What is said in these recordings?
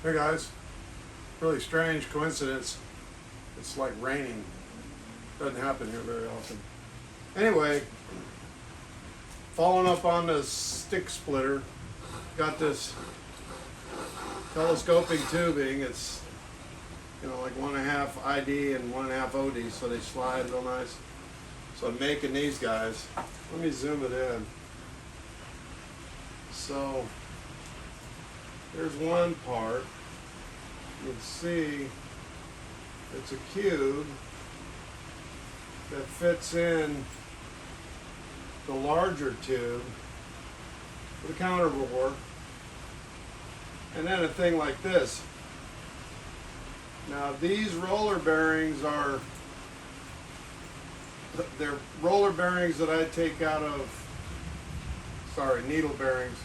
Hey guys, really strange coincidence. It's like raining. Doesn't happen here very often. Anyway, following up on the stick splitter, got this telescoping tubing. It's like 1.5 ID and 1.5 OD, so they slide real nice. So I'm making these guys. Let me zoom it in. So here's one part. You can see it's a cube that fits in the larger tube with a counter bore, and then a thing like this. Now these roller bearings they're roller bearings that I take out of, needle bearings,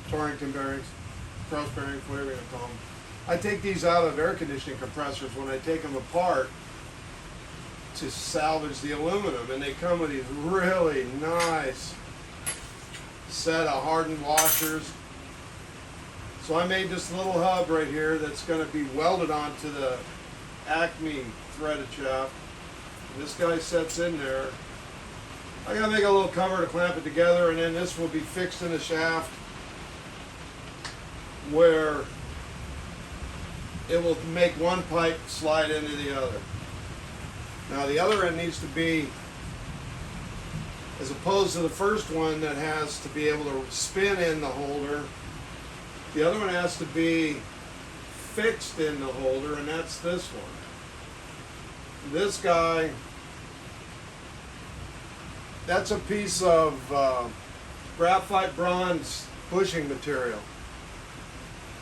Torrington bearings, cross bearings, whatever you want to call them. I take these out of air conditioning compressors when I take them apart to salvage the aluminum, and they come with these really nice set of hardened washers. So I made this little hub right here that's going to be welded onto the Acme threaded shaft. And this guy sets in there. I gotta make a little cover to clamp it together, and then this will be fixed in the shaft where it will make one pipe slide into the other. Now the other end needs to be, as opposed to the first one that has to be able to spin in the holder, the other one has to be fixed in the holder, and that's this one. This guy, that's a piece of graphite bronze bushing material.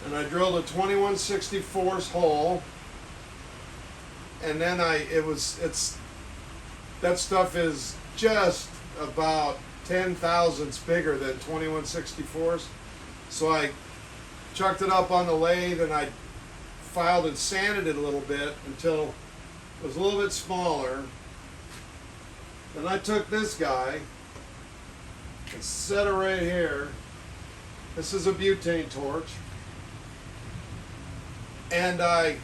And I drilled a 21/64 hole, and then that stuff is just about 10 thousandths bigger than 21/64. So I chucked it up on the lathe, and I filed and sanded it a little bit until it was a little bit smaller. Then I took this guy and set it right here. This is a butane torch. And I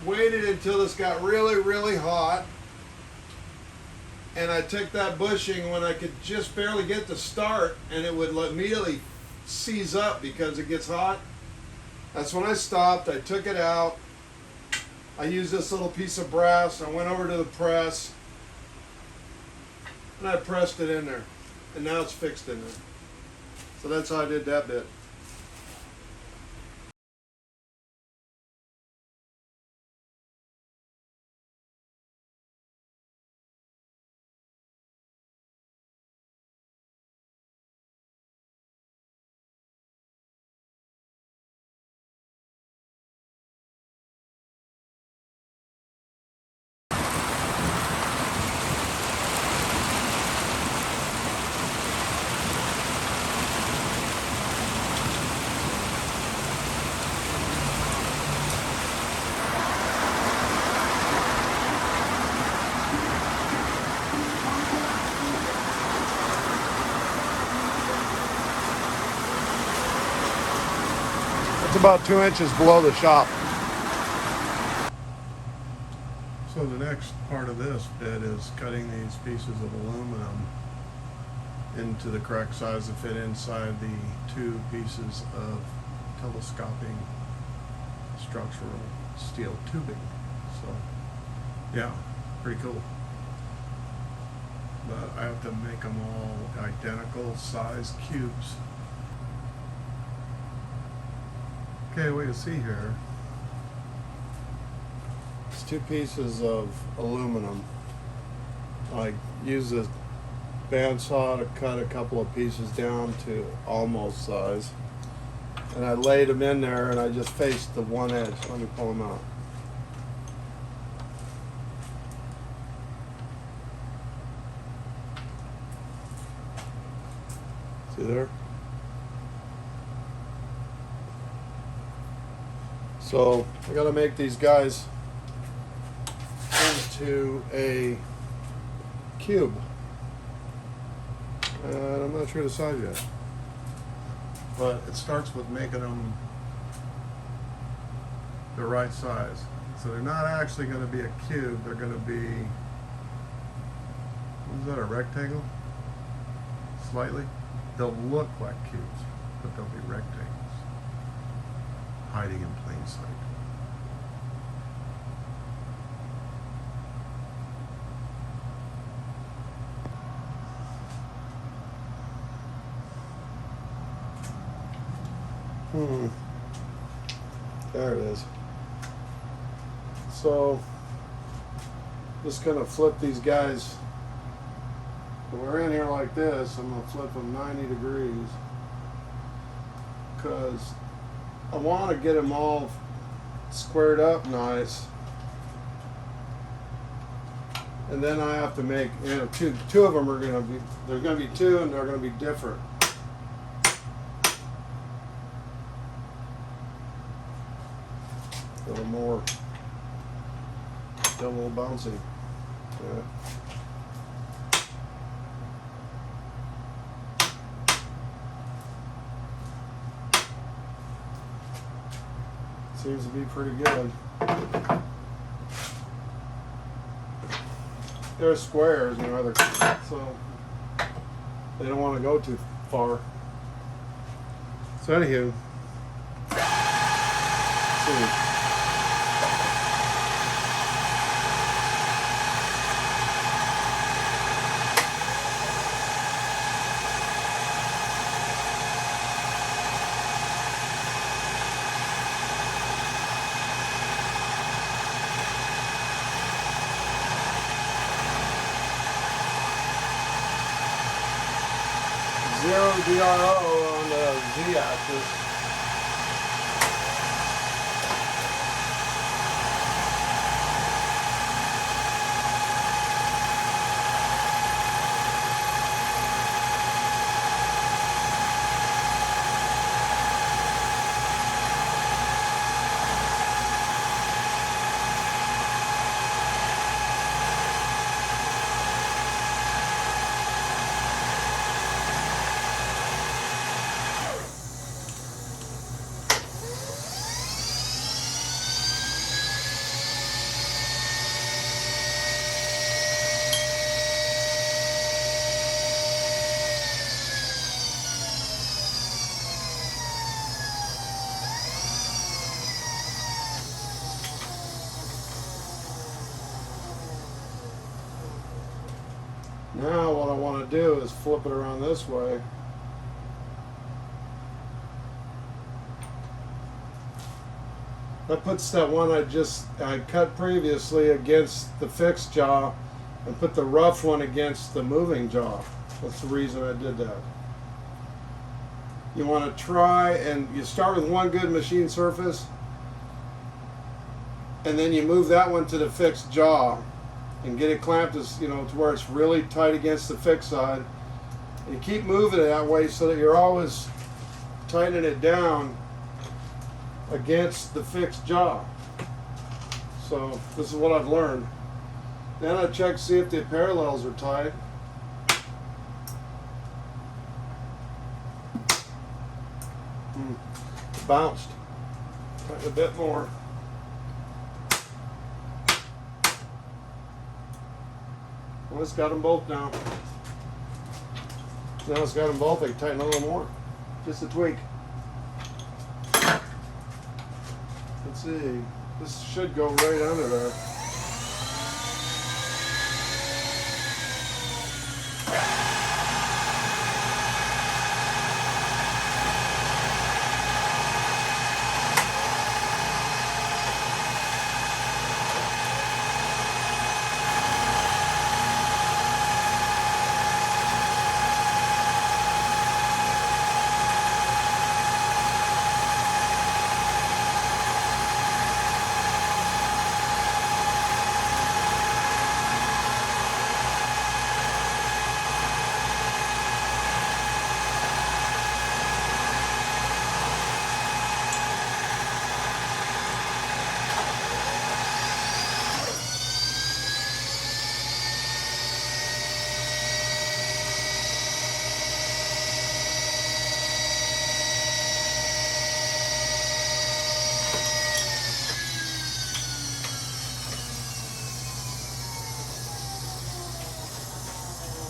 waited until this got really, really hot. And I took that bushing when I could just barely get to start, and it would immediately seize up because it gets hot. That's when I stopped. I took it out. I used this little piece of brass. I went over to the press, and I pressed it in there. And now it's fixed in there. So that's how I did that bit. It's about 2 inches below the shop. So the next part of this bit is cutting these pieces of aluminum into the correct size to fit inside the 2 pieces of telescoping structural steel tubing. So yeah, pretty cool. But I have to make them all identical size cubes. Okay, what you see here is 2 pieces of aluminum. I use a bandsaw to cut a couple of pieces down to almost size. And I laid them in there, and I just faced the one edge. Let me pull them out. See there? So I got to make these guys into a cube. And I'm not sure the size yet. But it starts with making them the right size. So they're not actually going to be a cube, they're going to be, is that, a rectangle? Slightly. They'll look like cubes, but they'll be rectangles, hiding in plain sight. There it is. So, just gonna flip these guys. When we're in here like this, I'm gonna flip them 90 degrees because I want to get them all squared up nice. And then I have to make, you know, two of them are gonna be, there's gonna be two, and they're gonna be different. A little more, still a little bouncy. Yeah. Seems to be pretty good. They're squares, you know, so they don't want to go too far. So anywho, let's see. 0 DRO on the Z-axis. Now what I want to do is flip it around this way. That puts that one I cut previously against the fixed jaw and put the rough one against the moving jaw. That's the reason I did that. You want to try, and you start with one good machine surface, and then you move that one to the fixed jaw and get it clamped as, you know, to where it's really tight against the fixed side. And you keep moving it that way so that you're always tightening it down against the fixed jaw. So this is what I've learned. Then I check to see if the parallels are tight. Bounced. Tighten a bit more. Well, it's got them both now. Now it's got them both. I can tighten a little more. Just a tweak. Let's see. This should go right under there.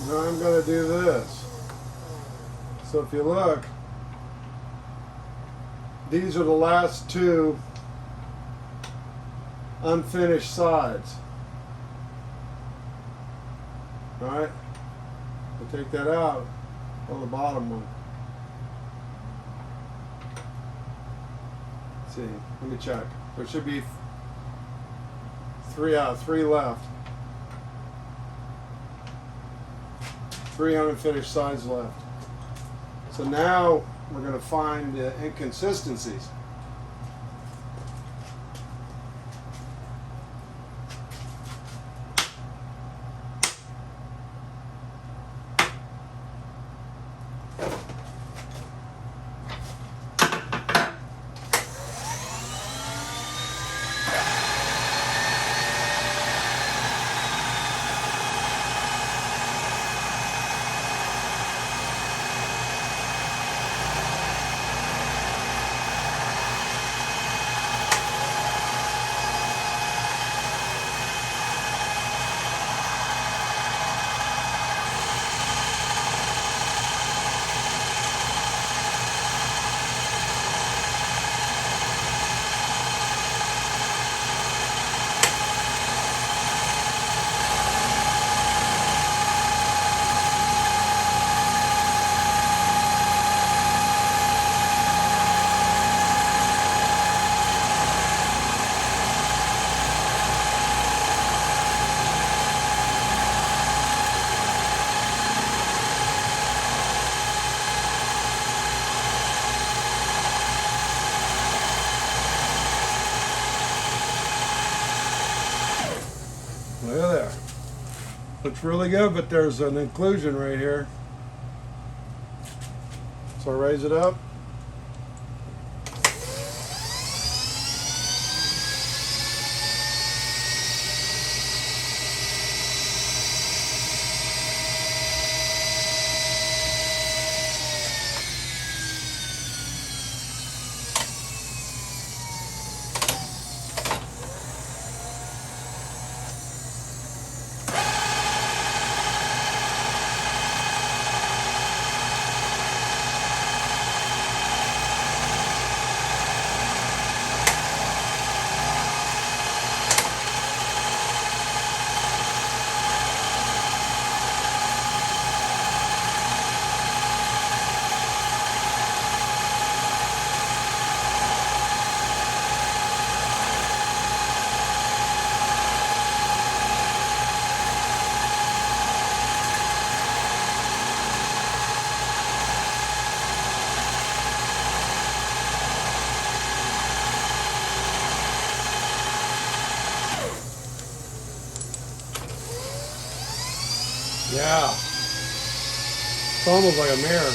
Now I'm going to do this. So if you look, these are the last two unfinished sides. Alright, I'll take that out on the bottom one. Let's see, let me check. There should be three left. 3 unfinished sides left. So now we're going to find the inconsistencies. Look at there. Looks really good, but there's an inclusion right here. So I raise it up. Yeah. It's almost like a mirror.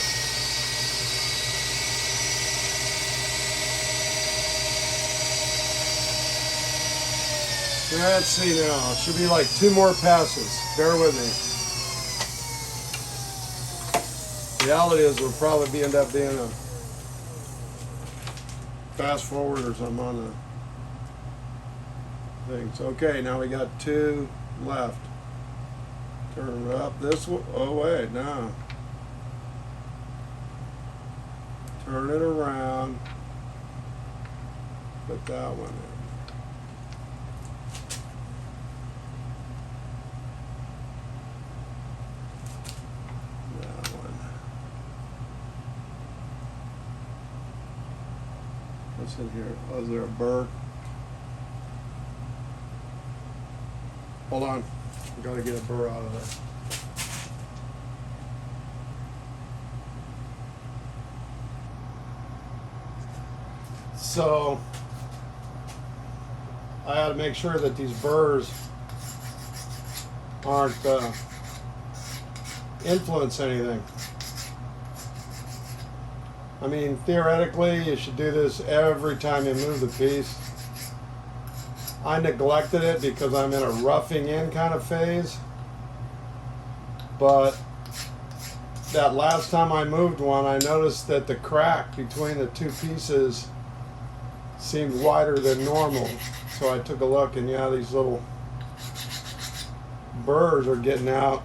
Let's see now. It should be like 2 more passes. Bear with me. Reality is we'll probably end up being a fast forward or something on the things. Okay, now we got 2 left. Turn it up this way. Oh wait, no. Turn it around. Put that one in. That one. What's in here? Oh, is there a burr? Hold on. We've got to get a burr out of there. So I had to make sure that these burrs aren't influence anything. I mean, theoretically, you should do this every time you move the piece. I neglected it because I'm in a roughing in kind of phase. But that last time I moved one, I noticed that the crack between the 2 pieces seemed wider than normal. So I took a look, and yeah, these little burrs are getting out.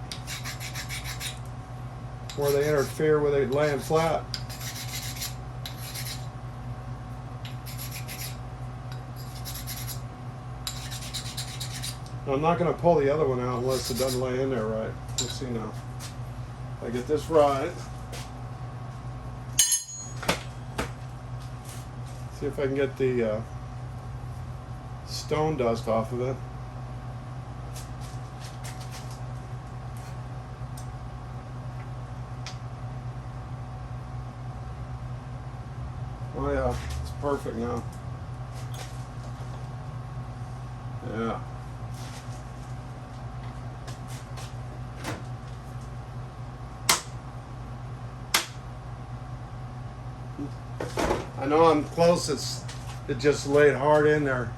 where they interfere with it laying flat. I'm not going to pull the other one out unless it doesn't lay in there right. Let's see now. If I get this right. See if I can get the stone dust off of it. Oh yeah, it's perfect now. Yeah. I know I'm close, it just laid hard in there.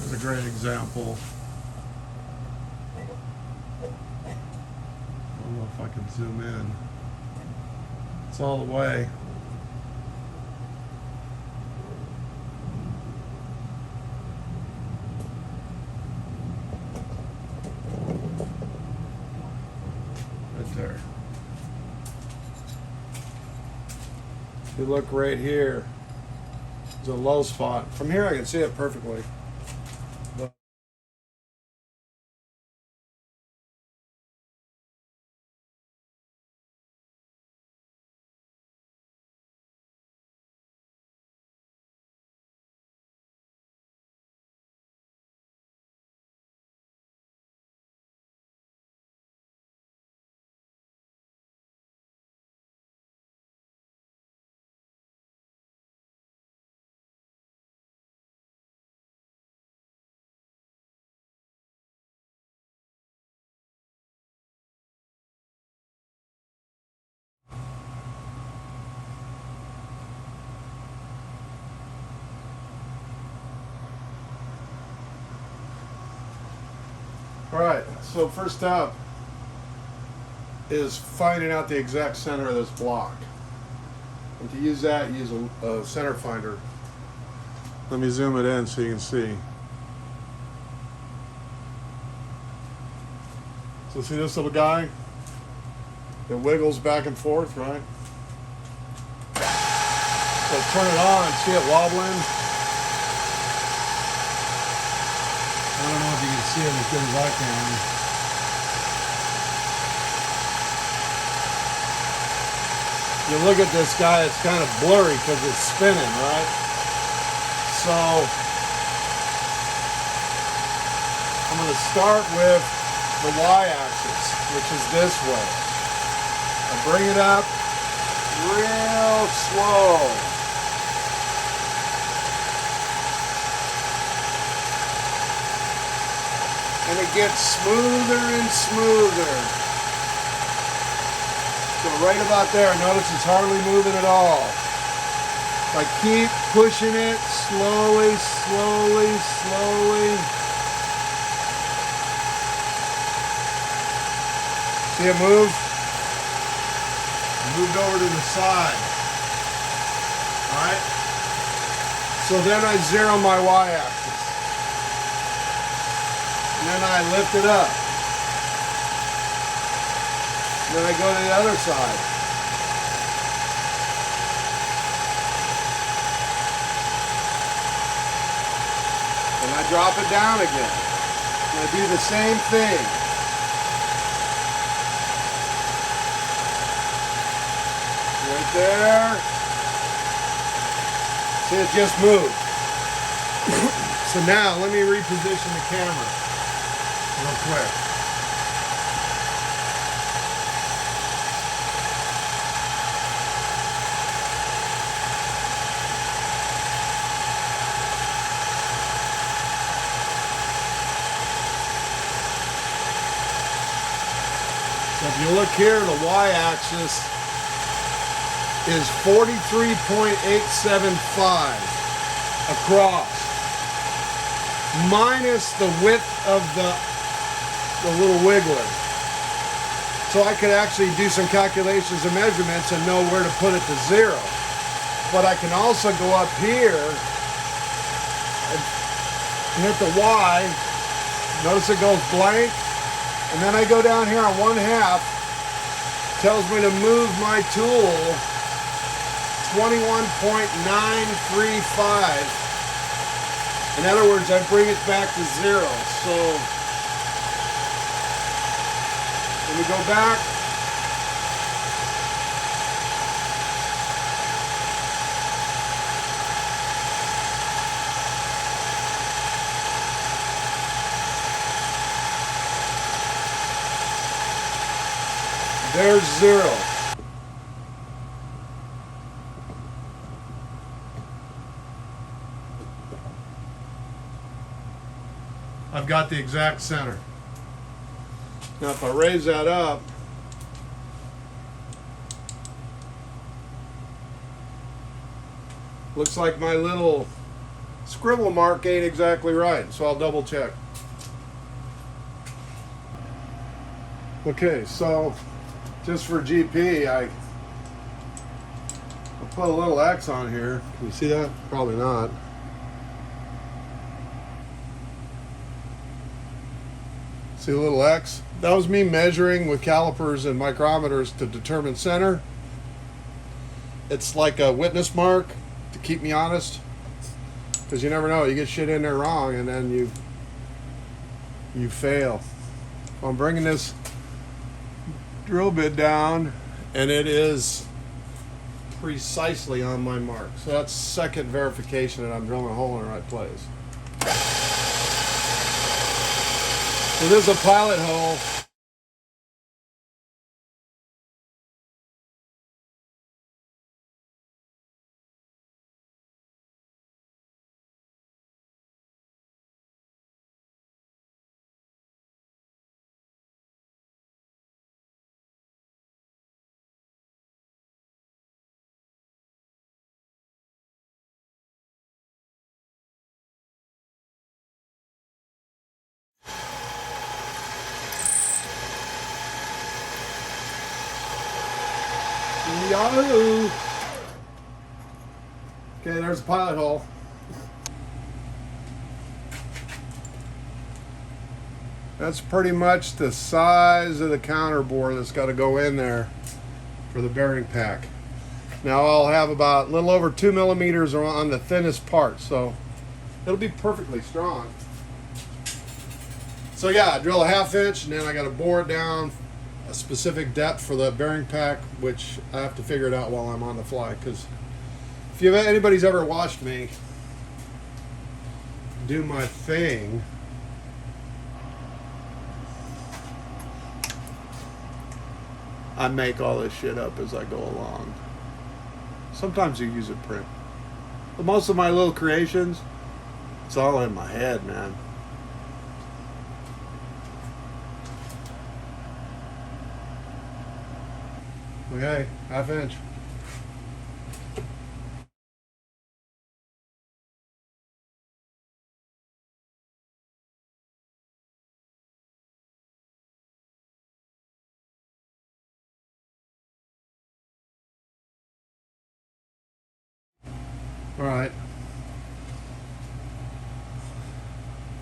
There's a great example. I don't know if I can zoom in. It's all the way. Right there. If you look right here, there's a low spot. From here I can see it perfectly. Alright, so first up is finding out the exact center of this block. And to use that, use a center finder. Let me zoom it in so you can see. So see this little guy? It wiggles back and forth, right? So turn it on, see it wobbling? I don't know if you can see it as good as I can. You look at this guy, it's kind of blurry because it's spinning, right? So I'm going to start with the y-axis, which is this way. I bring it up real slow. And it gets smoother and smoother. So right about there, notice it's hardly moving at all. If I keep pushing it slowly, slowly, slowly. See it move? It moved over to the side. Alright? So then I zero my y-axis. And then I lift it up. And then I go to the other side. And I drop it down again. And I do the same thing. Right there. See, it just moved. So now let me reposition the camera real quick. So if you look here, the y-axis is 43.875 across, minus the width of the the little wiggler. So I could actually do some calculations and measurements and know where to put it to zero. But I can also go up here and hit the Y. Notice it goes blank. And then I go down here on 1/2. Tells me to move my tool 21.935. In other words, I bring it back to zero. So when we go back, there's zero. I've got the exact center. Now if I raise that up, looks like my little scribble mark ain't exactly right, so I'll double check. Okay, so just for GP, I'll put a little X on here. Can you see that? Probably not. See a little X? That was me measuring with calipers and micrometers to determine center. It's like a witness mark to keep me honest, because you never know, you get shit in there wrong and then you fail. I'm bringing this drill bit down and it is precisely on my mark. So that's second verification that I'm drilling a hole in the right place. So this is a pilot hole. Yahoo! Okay, there's a pilot hole. That's pretty much the size of the counter bore that's got to go in there for the bearing pack. Now I'll have about a little over 2 millimeters on the thinnest part, so it'll be perfectly strong. So yeah, I drill a 1/2 inch and then I got to bore it down a specific depth for the bearing pack, which I have to figure it out while I'm on the fly, because if anybody's ever watched me do my thing, I make all this shit up as I go along. Sometimes you use a print, but most of my little creations, it's all in my head, man. Okay, 1/2 inch. All right.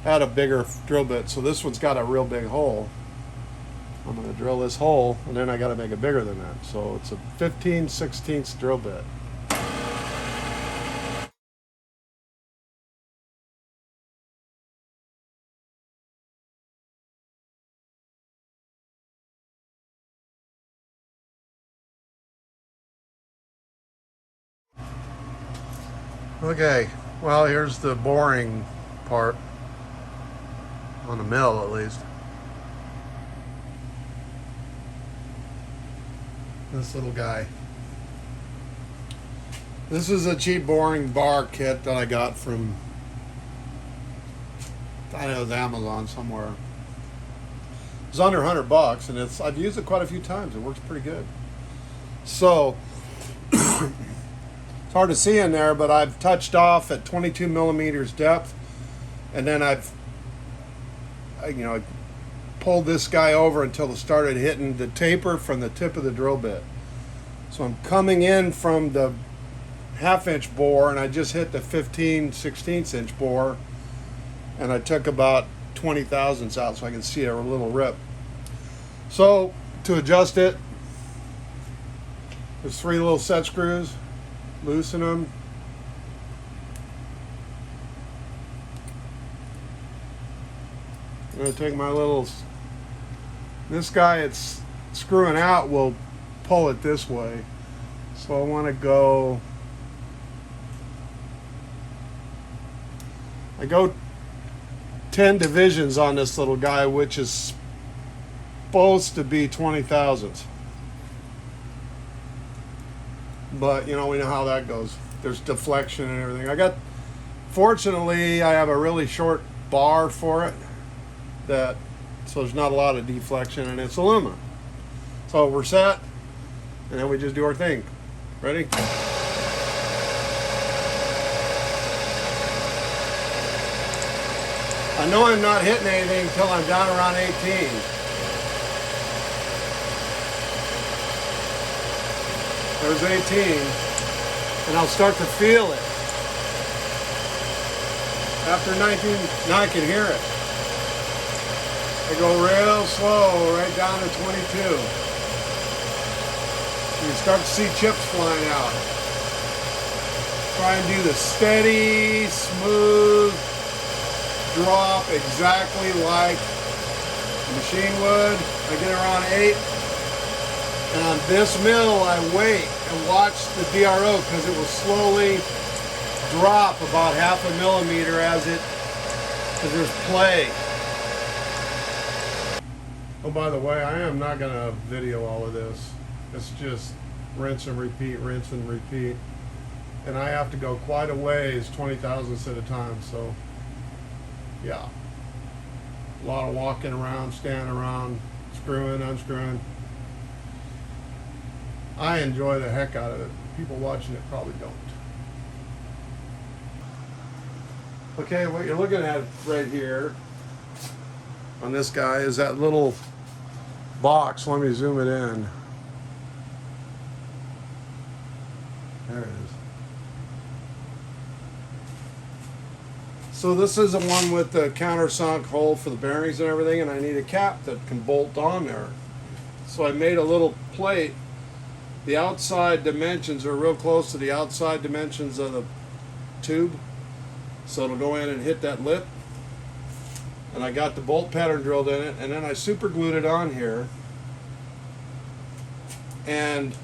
Had a bigger drill bit, so this one's got a real big hole. I'm going to drill this hole, and then I got to make it bigger than that. So it's a 15/16 drill bit. Okay, well, here's the boring part, on the mill at least. This little guy. This is a cheap boring bar kit that I got from, I don't know, it was Amazon somewhere. It's under $100, and I've used it quite a few times. It works pretty good. So it's hard to see in there, but I've touched off at 22 millimeters depth, and then I pulled this guy over until it started hitting the taper from the tip of the drill bit. So I'm coming in from the 1/2 inch bore, and I just hit the 15/16 inch bore, and I took about 20 thousandths out so I can see a little rip. So to adjust it, there's 3 little set screws. Loosen them. I'm going to take my little, this guy it's screwing out will pull it this way. So I want to go, I go 10 divisions on this little guy, which is supposed to be 20 thousandths. But, you know, we know how that goes. There's deflection and everything. Fortunately, I have a really short bar for it, so there's not a lot of deflection, and it's aluminum. So we're set, and then we just do our thing. Ready? I know I'm not hitting anything until I'm down around 18. There's 18, and I'll start to feel it. After 19, now I can hear it. I go real slow, right down to 22. You start to see chips flying out. Try and do the steady, smooth drop exactly like the machine would. I get around 8. And on this mill, I wait and watch the DRO because it will slowly drop about 1/2 millimeter because there's play. Oh, by the way, I am not going to video all of this. It's just rinse and repeat, rinse and repeat. And I have to go quite a ways, 20 thousandths at a time. So, yeah. A lot of walking around, standing around, screwing, unscrewing. I enjoy the heck out of it. People watching it probably don't. Okay, what you're looking at right here on this guy is that little box. Let me zoom it in. There it is. So this is the one with the countersunk hole for the bearings and everything, and I need a cap that can bolt on there. So I made a little plate. The outside dimensions are real close to the outside dimensions of the tube. So it'll go in and hit that lip. And I got the bolt pattern drilled in it, and then I super glued it on here. And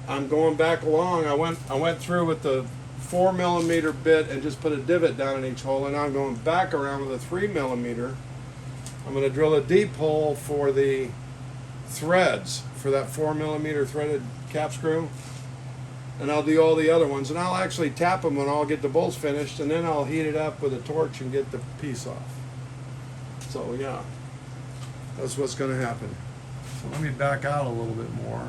I'm going back along. I went through with the 4 millimeter bit and just put a divot down in each hole, and now I'm going back around with a 3 millimeter. I'm going to drill a deep hole for the threads for that 4 millimeter threaded cap screw, and I'll do all the other ones, and I'll actually tap them when I'll get the bolts finished, and then I'll heat it up with a torch and get the piece off. So yeah, that's what's going to happen. So let me back out a little bit more.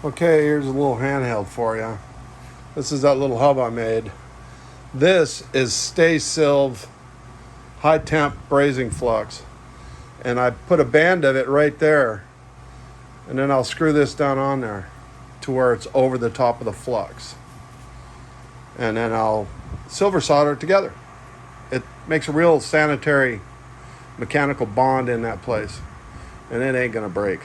Okay, here's a little handheld for you. This is that little hub I made. This is Stay-Silv high temp brazing flux. And I put a band of it right there. And then I'll screw this down on there to where it's over the top of the flux. And then I'll silver solder it together. It makes a real sanitary mechanical bond in that place. and it ain't gonna break.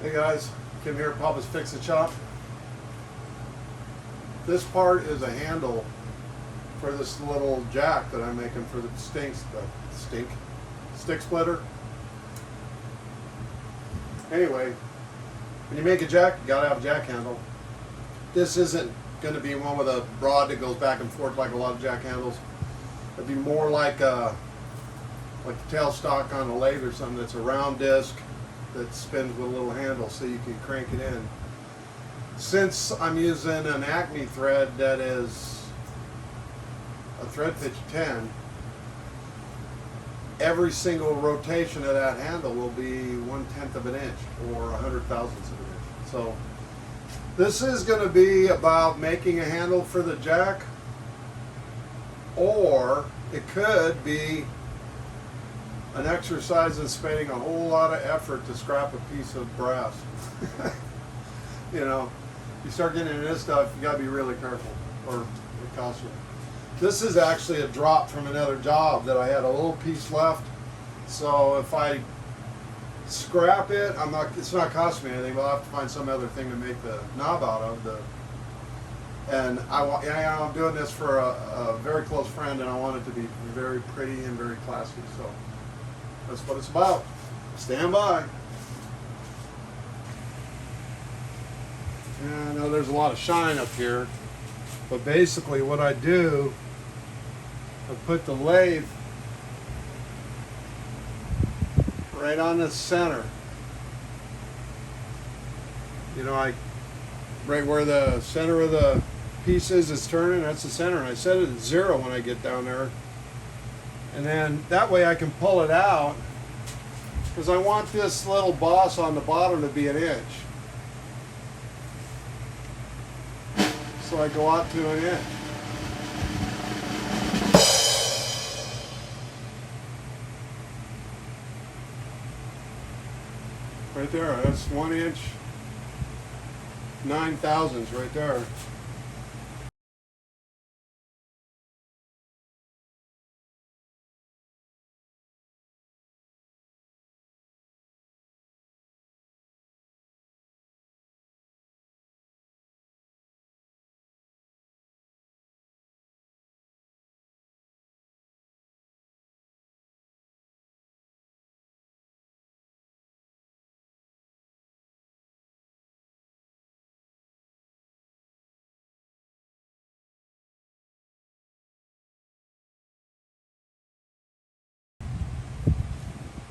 Hey guys, Kim here, Papa's Fix It Shop. This part is a handle for this little jack that I'm making for the stick splitter. Anyway, when you make a jack, you gotta have a jack handle. This isn't going to be one with a rod that goes back and forth like a lot of jack handles. It'd be more like the tailstock on a lathe or something that's a round disc that spins with a little handle so you can crank it in. Since I'm using an Acme thread that is a thread pitch 10, every single rotation of that handle will be 1/10 of an inch or 100,000ths of an inch. So this is going to be about making a handle for the jack, or it could be an exercise in spending a whole lot of effort to scrap a piece of brass. You know, you start getting into this stuff, you got to be really careful, or it costs you. This is actually a drop from another job that I had a little piece left. So if I scrap it, it's not costing me anything, but I'll have to find some other thing to make the knob out of. I'm doing this for a very close friend, and I want it to be very pretty and very classy. So that's what it's about. Stand by. Yeah, I know there's a lot of shine up here, but basically what I do, I put the lathe right on the center. You know, right where the center of the piece is turning, that's the center, and I set it at 0 when I get down there. And then that way I can pull it out, because I want this little boss on the bottom to be 1 inch. So I go out to 1 inch. Right there, that's 1 inch, 9/1000ths right there.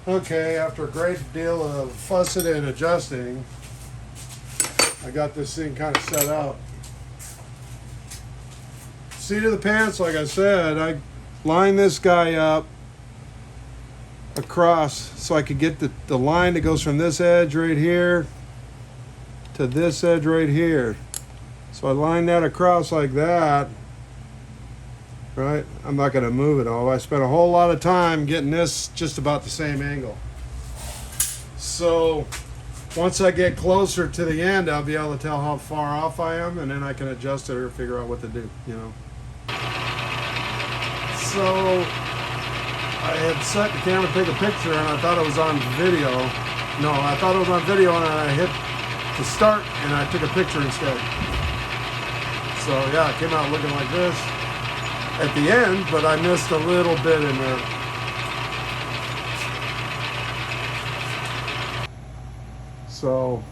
Okay, after a great deal of fussing and adjusting, I got this thing kind of set up. Seat of the pants, like I said, I lined this guy up across so I could get the line that goes from this edge right here to this edge right here. So I lined that across like that. Right? I'm not going to move it all. I spent a whole lot of time getting this just about the same angle. So once I get closer to the end, I'll be able to tell how far off I am, and then I can adjust it or figure out what to do, you know. So I had set the camera to take a picture, and I thought it was on video. No, I thought it was on video, and I hit the start, and I took a picture instead. So yeah, it came out looking like this at the end, but I missed a little bit in there. So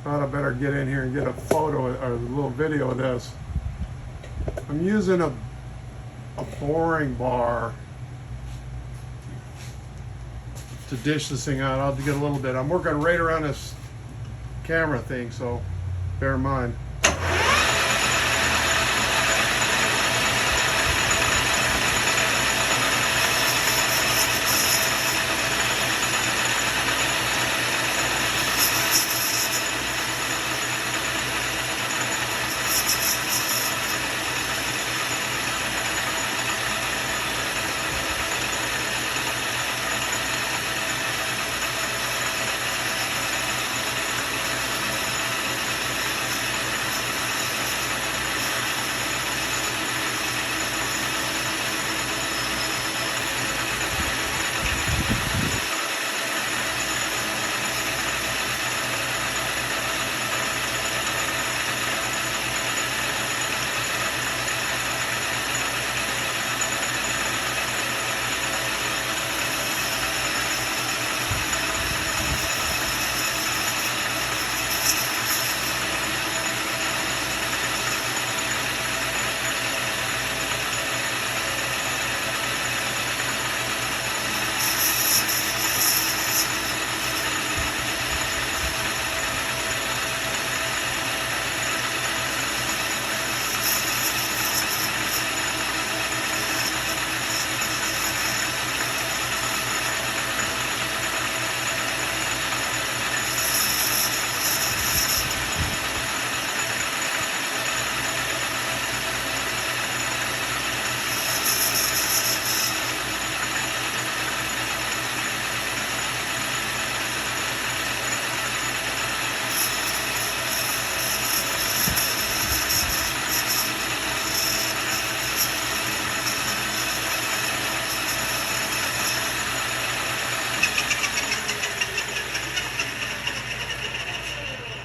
thought I better get in here and get a photo or a little video of this. I'm using a boring bar to dish this thing out. I'll get a little bit. I'm working right around this camera thing, so bear in mind.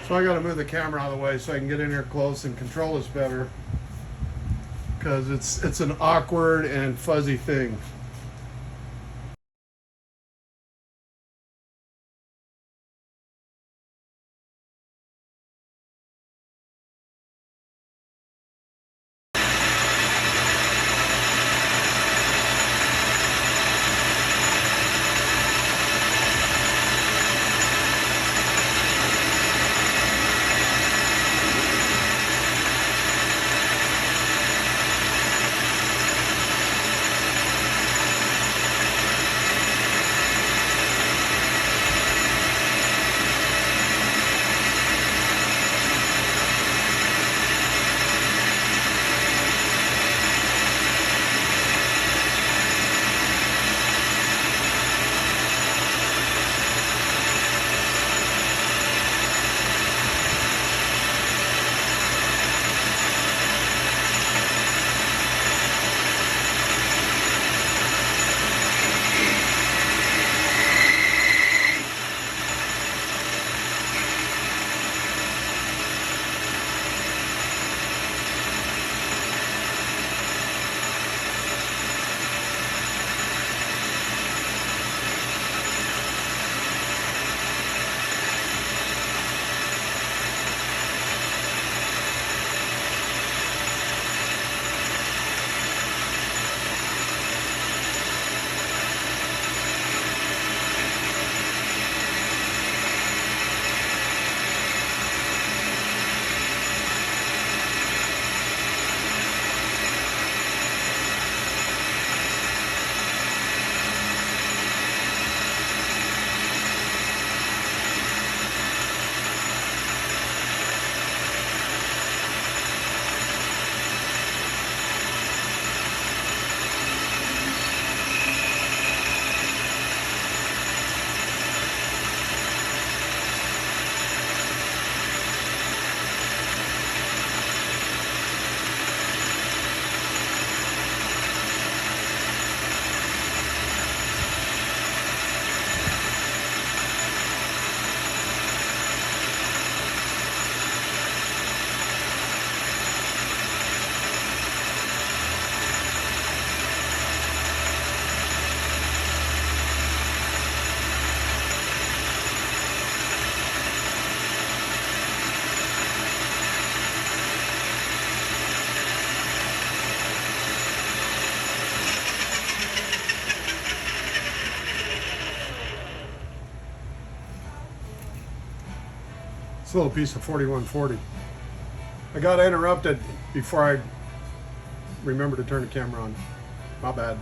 So I got to move the camera out of the way so I can get in here close and control this better, because it's an awkward and fuzzy thing. It's a little piece of 4140. I got interrupted before I remembered to turn the camera on. My bad.